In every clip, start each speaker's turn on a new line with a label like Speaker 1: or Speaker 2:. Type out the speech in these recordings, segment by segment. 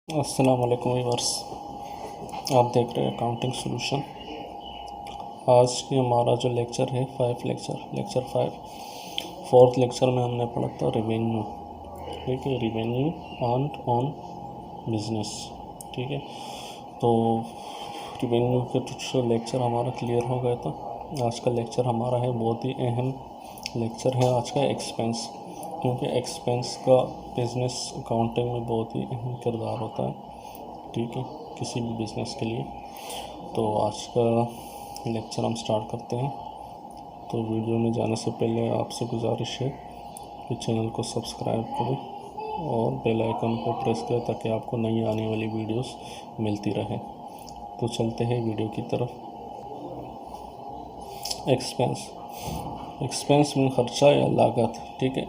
Speaker 1: अस्सलाम वालेकुम व्यूअर्स, आप देख रहे हैं अकाउंटिंग सॉल्यूशन। आज की हमारा जो लेक्चर है लेक्चर 5 फोर्थ लेक्चर में हमने पढ़ा था रिवेन्यू। ठीक है, रिवेन्यू अर्न्ड ऑन बिजनेस। ठीक है, तो रिवेन्यू के कुछ लेक्चर हमारा क्लियर हो गया था। आज का लेक्चर हमारा है बहुत ही अहम लेक्चर है आज का एक्सपेंस, क्योंकि एक्सपेंस का बिज़नेस अकाउंटिंग में बहुत ही अहम किरदार होता है। ठीक है, किसी भी बिज़नेस के लिए। तो आज का लेक्चर हम स्टार्ट करते हैं। तो वीडियो में जाने से पहले आपसे गुजारिश है कि चैनल को सब्सक्राइब करें और बेल आइकन को प्रेस करें ताकि आपको नई आने वाली वीडियोस मिलती रहे। तो चलते हैं वीडियो की तरफ। एक्सपेंस में खर्चा या लागत। ठीक है,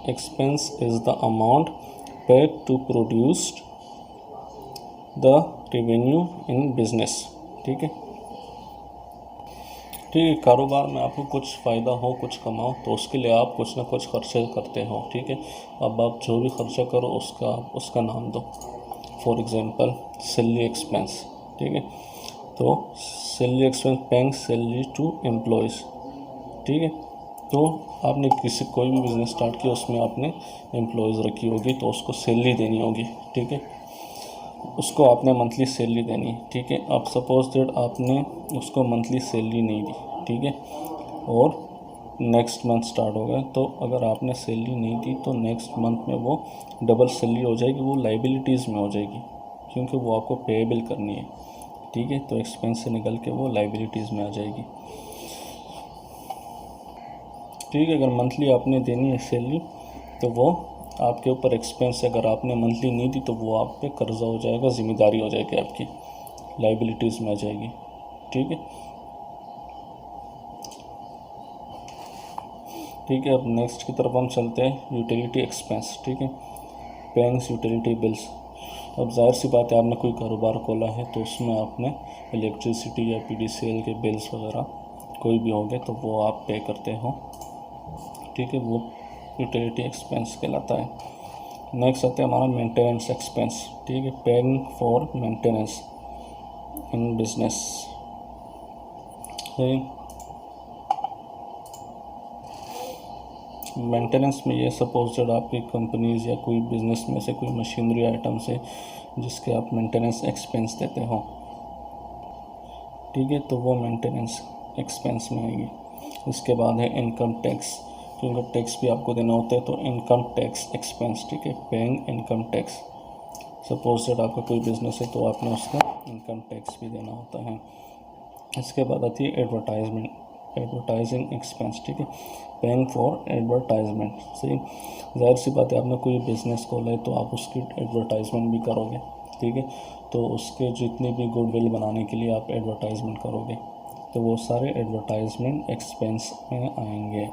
Speaker 1: expense is the amount paid to produce the revenue in business. ठीक है, कारोबार में आपको कुछ फ़ायदा हो, कुछ कमाओ, तो उसके लिए आप कुछ ना कुछ खर्चे करते हो। ठीक है, अब आप जो भी खर्चा करो उसका नाम दो। For example salary expense. ठीक है, तो salary expense paying salary to employees. ठीक है, तो आपने कोई भी बिज़नेस स्टार्ट किया, उसमें आपने एम्प्लॉयज़ रखी होगी तो उसको सैलरी देनी होगी। ठीक है, उसको आपने मंथली सैलरी देनी है। ठीक है, अब सपोज दैट आपने उसको मंथली सैलरी नहीं दी। ठीक है, और नेक्स्ट मंथ स्टार्ट हो गया, तो अगर आपने सैलरी नहीं दी तो नेक्स्ट मंथ में वो डबल सैलरी हो जाएगी, वो लाइबिलिटीज़ में हो जाएगी, क्योंकि वो आपको पेएबल करनी है। ठीक है, तो एक्सपेंस से निकल के वो लाइबिलिटीज़ में आ जाएगी। ठीक है, अगर मंथली आपने देनी है सैलरी तो वो आपके ऊपर एक्सपेंस है। अगर आपने मंथली नहीं दी तो वो आप पे कर्जा हो जाएगा, ज़िम्मेदारी हो जाएगी, आपकी लाइबिलिटीज़ में आ जाएगी। ठीक है, अब नेक्स्ट की तरफ हम चलते हैं, यूटिलिटी एक्सपेंस। ठीक है, पेइंग्स यूटिलिटी बिल्स। अब जाहिर सी बात है, आपने कोई कारोबार खोला है तो उसमें आपने इलेक्ट्रिसिटी या PDCL के बिल्स वगैरह कोई भी होंगे तो वो आप पे करते हो। ठीक है, वो यूटिलिटी एक्सपेंस कहलाता है। नेक्स्ट आता है हमारा मेंटेनेंस एक्सपेंस। ठीक है, paying for maintenance in business. Maintenance में ये सपोज दैट आपकी कंपनीज़ या कोई बिज़नेस में से कोई मशीनरी आइटम से जिसके आप मेंटेनेंस एक्सपेंस देते हो। ठीक है, तो वो मेंटेनेंस एक्सपेंस में आएगी। इसके बाद है इनकम टैक्स, क्योंकि टैक्स भी आपको देना होता है, तो इनकम टैक्स एक्सपेंस। ठीक है, paying income tax. Suppose that आपका कोई बिज़नेस है तो आपने उसका इनकम टैक्स भी देना होता है। इसके बाद आती है एडवर्टाइजिंग एक्सपेंस। ठीक है, पेइंग फॉर एडवर्टाइजमेंट। सही, जाहिर सी बात है, आपने कोई बिज़नेस खोला है तो आप उसकी एडवर्टाइजमेंट भी करोगे। ठीक है, तो उसके जितनी भी गुडविल बनाने के लिए आप एडवर्टाइजमेंट करोगे, तो वो सारे एडवर्टाइजमेंट एक्सपेंस में आएंगे।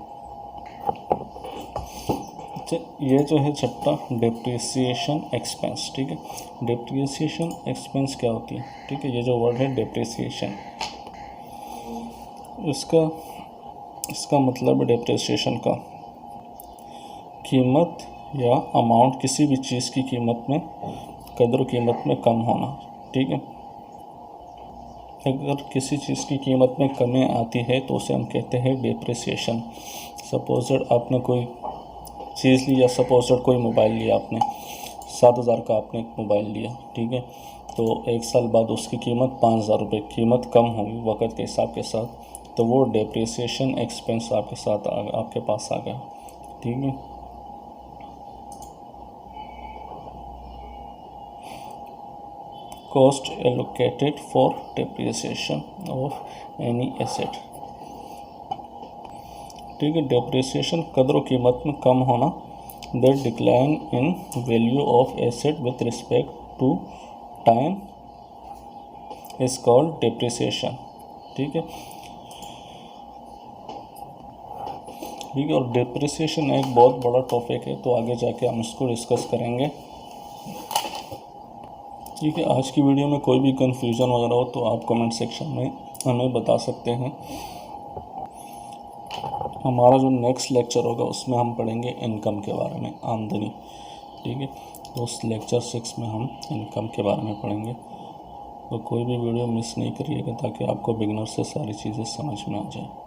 Speaker 1: अच्छा, ये जो है छठा डेप्रिसिएशन एक्सपेंस। ठीक है, डेप्रिसिएशन एक्सपेंस क्या होती है? ठीक है, ये जो वर्ड है डेप्रिसिएशन, इसका मतलब है डेप्रिसिएशन का कीमत या अमाउंट, किसी भी चीज़ की कीमत में, कदर कीमत में कम होना। ठीक है, अगर किसी चीज़ की कीमत में कमी आती है तो उसे हम कहते हैं डेप्रिसिएशन। सपोज दैट आपने कोई चीज़ ली, या सपोज दैट कोई मोबाइल लिया आपने, 7,000 का आपने एक मोबाइल लिया। ठीक है, तो 1 साल बाद उसकी कीमत 5,000 रुपये, कीमत कम होगी वक़्त के हिसाब के साथ, तो वो डेप्रिसिएशन एक्सपेंस आपके पास आ गया। ठीक है, cost allocated for depreciation of any asset. ठीक है, डेप्रिसिएशन कदर कीमत में कम होना, that decline in value of asset with respect to time is called depreciation. ठीक है, और डेप्रिसिएशन एक बहुत बड़ा टॉपिक है, तो आगे जाके हम इसको डिस्कस करेंगे। ठीक है, आज की वीडियो में कोई भी कन्फ्यूज़न वगैरह हो तो आप कमेंट सेक्शन में हमें बता सकते हैं। हमारा जो नेक्स्ट लेक्चर होगा उसमें हम पढ़ेंगे इनकम के बारे में, आमदनी। ठीक है, उस लेक्चर 6 में हम इनकम के बारे में पढ़ेंगे। तो कोई भी वीडियो मिस नहीं करिएगा ताकि आपको बिगिनर से सारी चीज़ें समझ में आ जाए।